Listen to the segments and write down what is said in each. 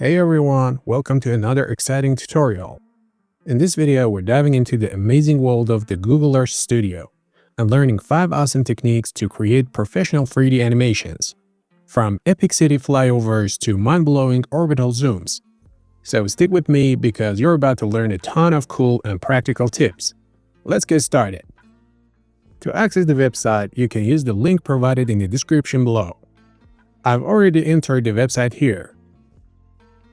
Hey everyone, welcome to another exciting tutorial. In this video, we're diving into the amazing world of the Google Earth Studio and learning 5 awesome techniques to create professional 3D animations, from epic city flyovers to mind-blowing orbital zooms. So stick with me because you're about to learn a ton of cool and practical tips. Let's get started. To access the website, you can use the link provided in the description below. I've already entered the website here.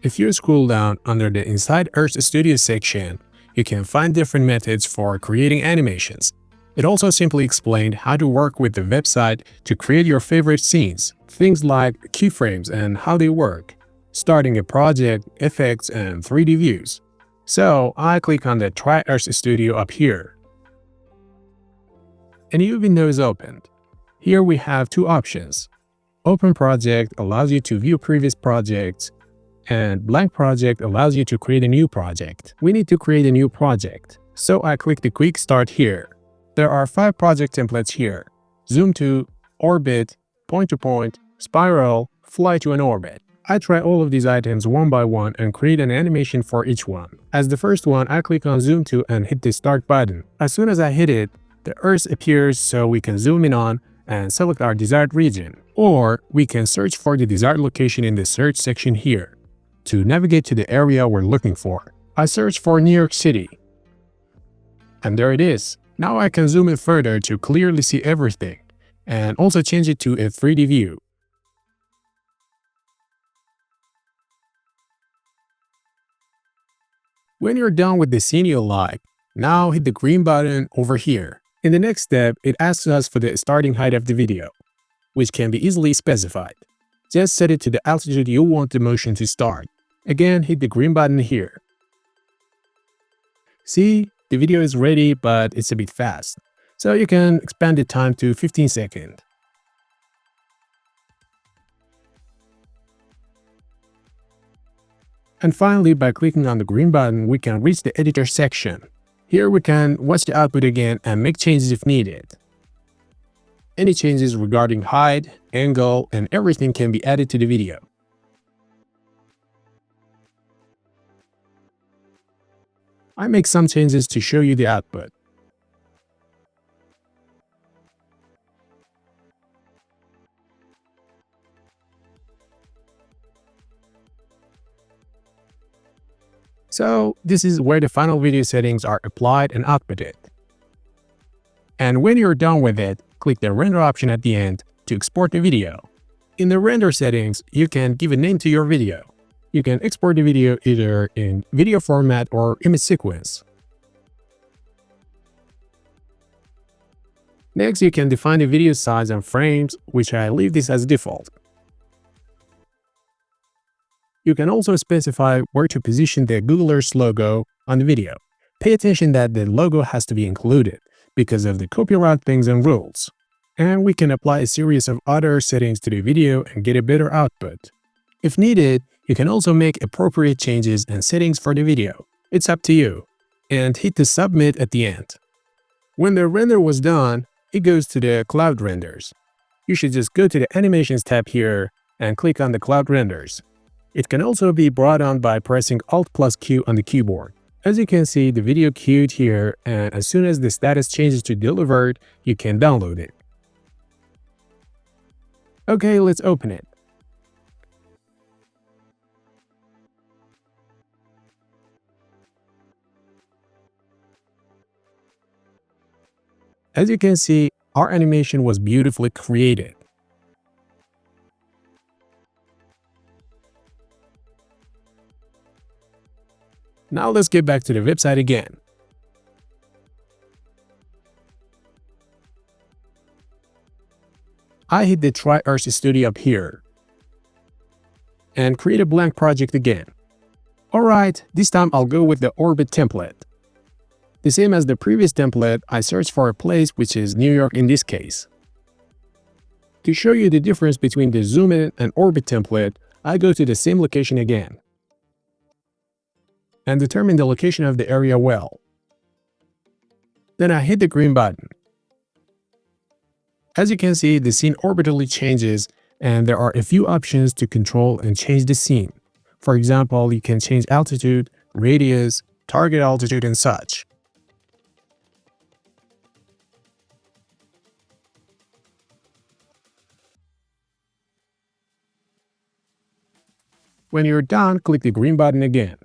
If you scroll down under the Inside Earth Studio section, you can find different methods for creating animations. It also simply explained how to work with the website to create your favorite scenes, things like keyframes and how they work, starting a project, effects, and 3D views. So I click on the Try Earth Studio up here. A new window is opened. Here we have two options. Open Project allows you to view previous projects, and Blank Project allows you to create a new project. We need to create a new project, so I click the Quick Start here. There are 5 project templates here: Zoom to, Orbit, Point to Point, Spiral, Fly to an Orbit. I try all of these items one by one and create an animation for each one. As the first one, I click on Zoom to and hit the Start button. As soon as I hit it, the Earth appears so we can zoom in on and select our desired region. Or we can search for the desired location in the search section here to navigate to the area we're looking for. I search for New York City. And there it is. Now I can zoom in further to clearly see everything and also change it to a 3D view. When you're done with the scene you like, now hit the green button over here. In the next step, it asks us for the starting height of the video, which can be easily specified. Just set it to the altitude you want the motion to start. Again, hit the green button here. See, the video is ready, but it's a bit fast. So you can expand the time to 15 seconds. And finally, by clicking on the green button, we can reach the editor section. Here we can watch the output again and make changes if needed. Any changes regarding height, angle, and everything can be added to the video. I make some changes to show you the output. So this is where the final video settings are applied and outputted. And when you're done with it, click the render option at the end to export the video. In the render settings, you can give a name to your video. You can export the video either in video format or image sequence. Next, you can define the video size and frames, which I leave this as default. You can also specify where to position the Google Earth logo on the video. Pay attention that the logo has to be included because of the copyright things and rules. And we can apply a series of other settings to the video and get a better output. If needed, you can also make appropriate changes and settings for the video. It's up to you. And hit the submit at the end. When the render was done, it goes to the cloud renders. You should just go to the animations tab here and click on the cloud renders. It can also be brought on by pressing Alt+Q on the keyboard. As you can see, the video queued here, and as soon as the status changes to delivered, you can download it. Okay, let's open it. As you can see, our animation was beautifully created. Now let's get back to the website again. I hit the Try Earth Studio up here and create a blank project again. Alright, this time I'll go with the Orbit template. The same as the previous template, I search for a place, which is New York in this case. To show you the difference between the Zoom in and Orbit template, I go to the same location again and determine the location of the area well. Then I hit the green button. As you can see, the scene orbitally changes and there are a few options to control and change the scene. For example, you can change altitude, radius, target altitude, and such. When you're done, click the green button again.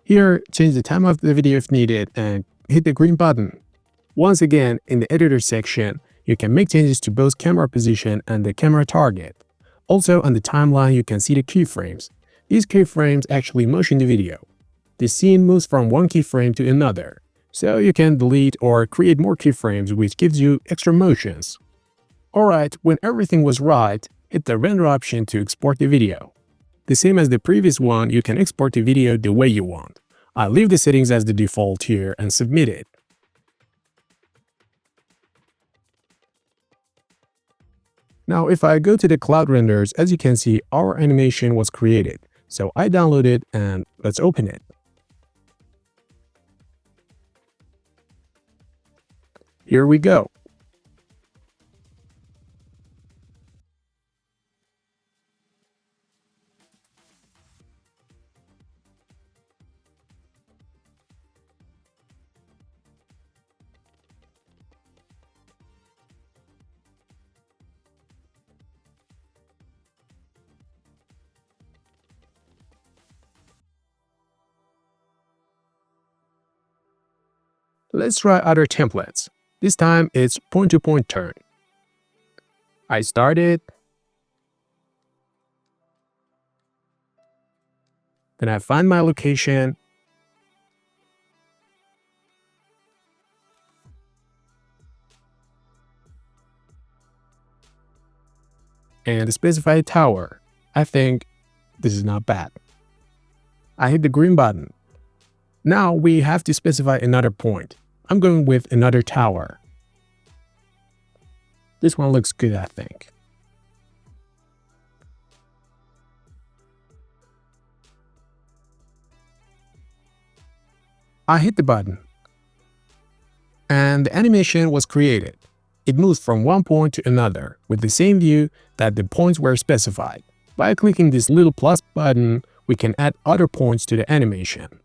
Here, change the time of the video if needed and hit the green button. Once again, in the editor section, you can make changes to both camera position and the camera target. Also, on the timeline, you can see the keyframes. These keyframes actually motion the video. The scene moves from one keyframe to another, so you can delete or create more keyframes, which gives you extra motions. Alright, when everything was right, hit the render option to export the video. The same as the previous one, you can export the video the way you want. I'll leave the settings as the default here and submit it. Now, if I go to the cloud renders, as you can see, our animation was created. So I download it and let's open it. Here we go. Let's try other templates. This time it's point-to-point turn. I start it. Then I find my location. And specify a tower. I think this is not bad. I hit the green button. Now we have to specify another point. I'm going with another tower. This one looks good, I think. I hit the button. And the animation was created. It moves from one point to another with the same view that the points were specified. By clicking this little plus button, we can add other points to the animation.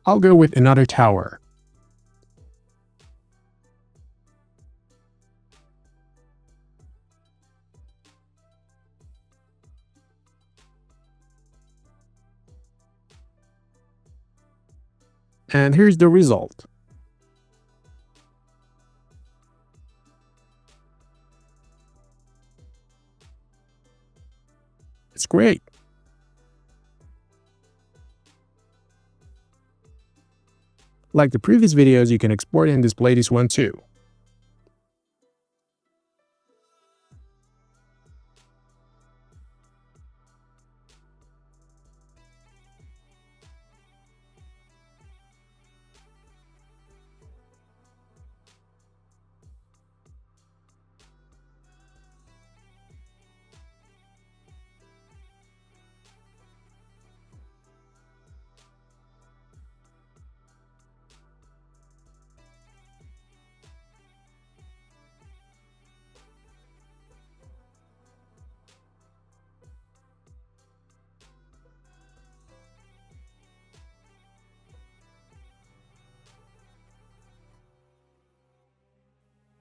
I'll go with another tower. And here's the result. It's great. Like the previous videos, you can export and display this one too.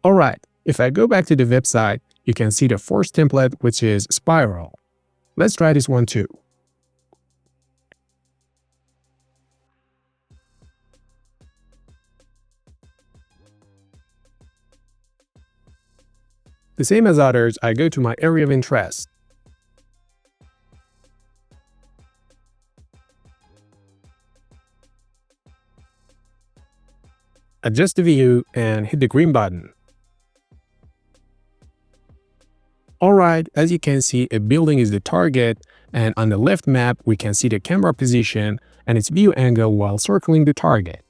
Alright, if I go back to the website, you can see the first template, which is spiral. Let's try this one too. The same as others, I go to my area of interest. Adjust the view and hit the green button. Alright, as you can see, a building is the target, and on the left map, we can see the camera position and its view angle while circling the target.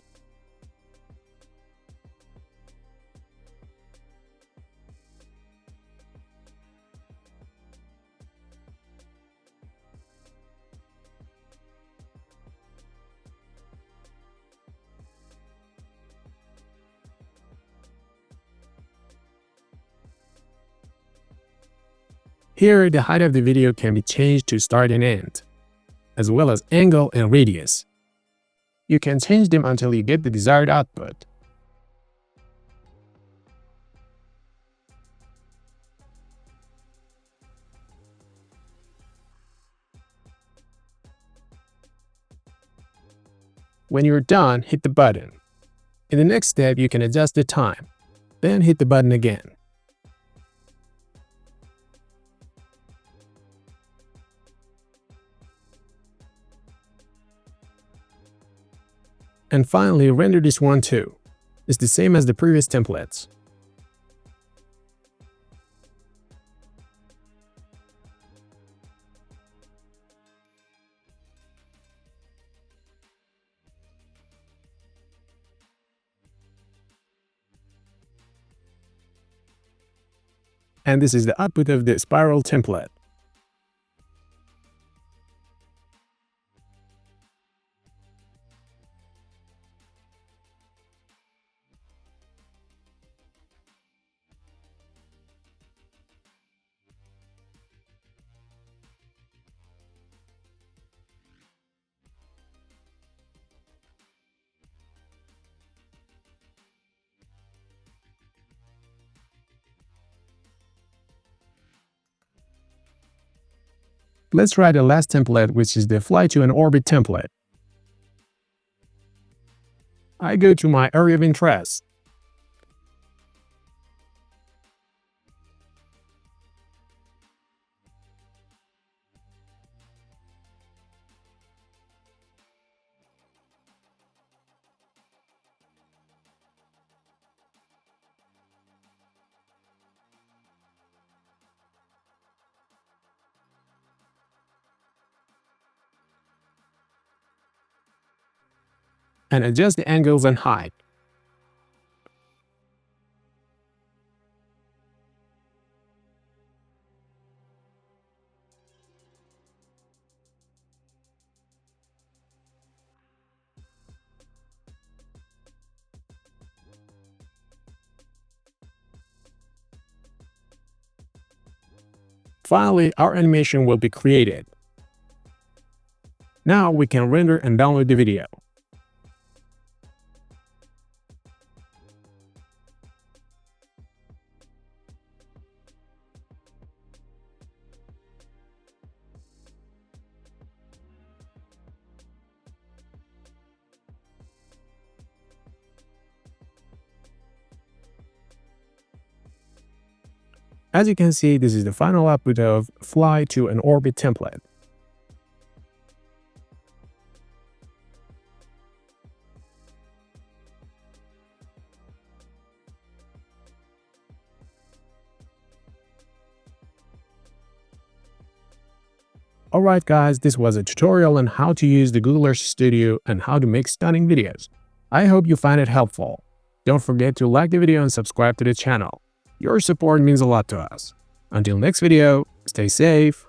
Here, the height of the video can be changed to start and end, as well as angle and radius. You can change them until you get the desired output. When you're done, hit the button. In the next step, you can adjust the time. Then hit the button again. And finally, render this one too. It's the same as the previous templates. And this is the output of the spiral template. Let's try the last template, which is the fly to an orbit template. I go to my area of interest. And adjust the angles and height. Finally, our animation will be created. Now we can render and download the video. As you can see, this is the final output of fly to an orbit template. Alright guys, this was a tutorial on how to use the Google Earth Studio and how to make stunning videos. I hope you find it helpful. Don't forget to like the video and subscribe to the channel. Your support means a lot to us. Until next video, stay safe.